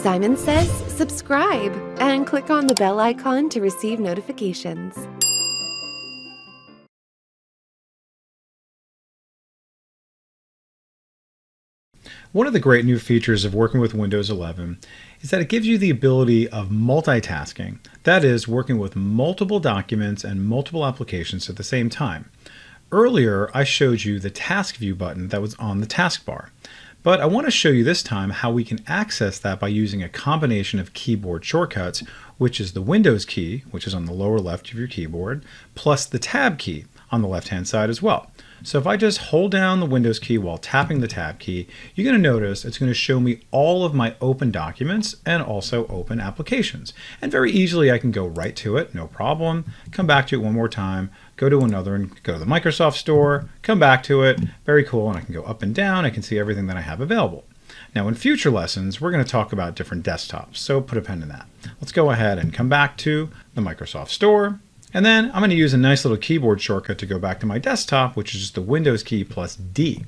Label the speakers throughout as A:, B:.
A: Simon Says subscribe and click on the bell icon to receive notifications.
B: One of the great new features of working with Windows 11 is that it gives you the ability of multitasking. That is, working with multiple documents and multiple applications at the same time. Earlier, I showed you the Task View button that was on the taskbar. But I want to show you this time how we can access that by using a combination of keyboard shortcuts, which is the Windows key, which is on the lower left of your keyboard, plus the Tab key on the left-hand side as well. So if I just hold down the Windows key while tapping the Tab key, you're going to notice it's going to show me all of my open documents and also open applications. And very easily I can go right to it, no problem, come back to it one more time, go to another and go to the Microsoft Store, come back to it, very cool, and I can go up and down, I can see everything that I have available. Now in future lessons, we're going to talk about different desktops, so put a pin in that. Let's go ahead and come back to the Microsoft Store. And then I'm going to use a nice little keyboard shortcut to go back to my desktop, which is just the Windows key plus D.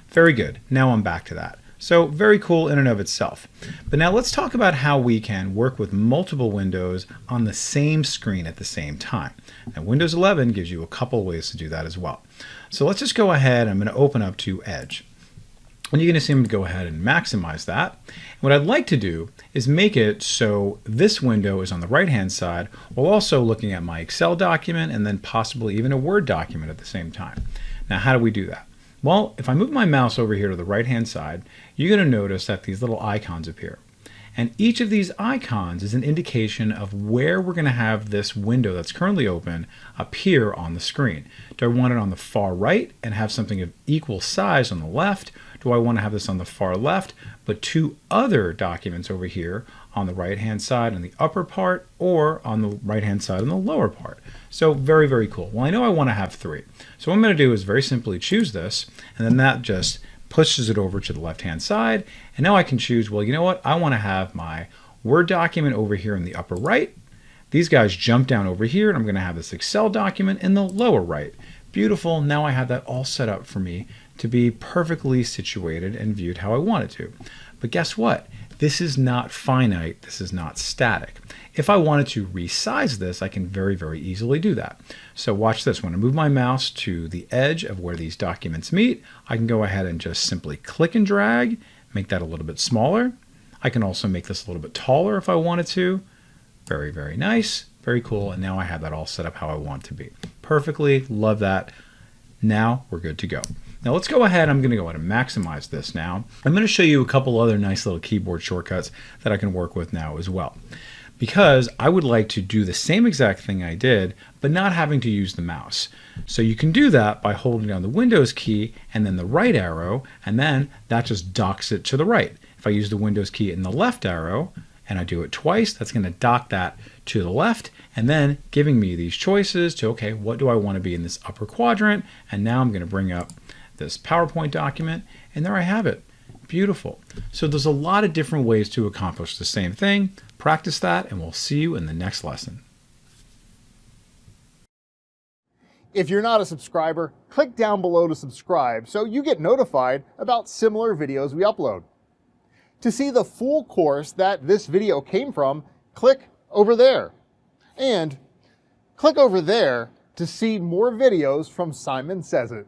B: Very good. Now I'm back to that. So very cool in and of itself. But now let's talk about how we can work with multiple windows on the same screen at the same time. Now Windows 11 gives you a couple ways to do that as well. So let's just go ahead. I'm going to open up to Edge. And you're going to see me go ahead and maximize that. And what I'd like to do is make it so this window is on the right-hand side while also looking at my Excel document and then possibly even a Word document at the same time. Now, how do we do that? Well, if I move my mouse over here to the right-hand side, you're going to notice that these little icons appear. And each of these icons is an indication of where we're going to have this window that's currently open appear on the screen. Do I want it on the far right and have something of equal size on the left? Do I want to have this on the far left, but two other documents over here on the right-hand side in the upper part, or on the right-hand side in the lower part? So very, very cool. Well, I know I want to have three. So what I'm going to do is very simply choose this, and then that just pushes it over to the left-hand side. And now I can choose, well, you know what? I want to have my Word document over here in the upper right. These guys jump down over here, and I'm going to have this Excel document in the lower right. Beautiful. Now I have that all set up for me to be perfectly situated and viewed how I want it to. But guess what? This is not finite. This is not static. If I wanted to resize this, I can very, very easily do that. So watch this. When I move my mouse to the edge of where these documents meet, I can go ahead and just simply click and drag, make that a little bit smaller. I can also make this a little bit taller if I wanted to. Very, very nice. Very cool. And now I have that all set up how I want it to be. Perfectly. Love that. Now we're good to go. Now let's go ahead. I'm going to go ahead and maximize this now. I'm going to show you a couple other nice little keyboard shortcuts that I can work with now as well. Because I would like to do the same exact thing I did, but not having to use the mouse. So you can do that by holding down the Windows key and then the right arrow, and then that just docks it to the right. If I use the Windows key and the left arrow, and I do it twice, that's going to dock that to the left, and then giving me these choices to, okay, what do I want to be in this upper quadrant? And now I'm going to bring up this PowerPoint document, and there I have it. Beautiful. So there's a lot of different ways to accomplish the same thing. Practice that, and we'll see you in the next lesson.
C: If you're not a subscriber, click down below to subscribe so you get notified about similar videos we upload. To see the full course that this video came from, click over there. And click over there to see more videos from Simon Says It.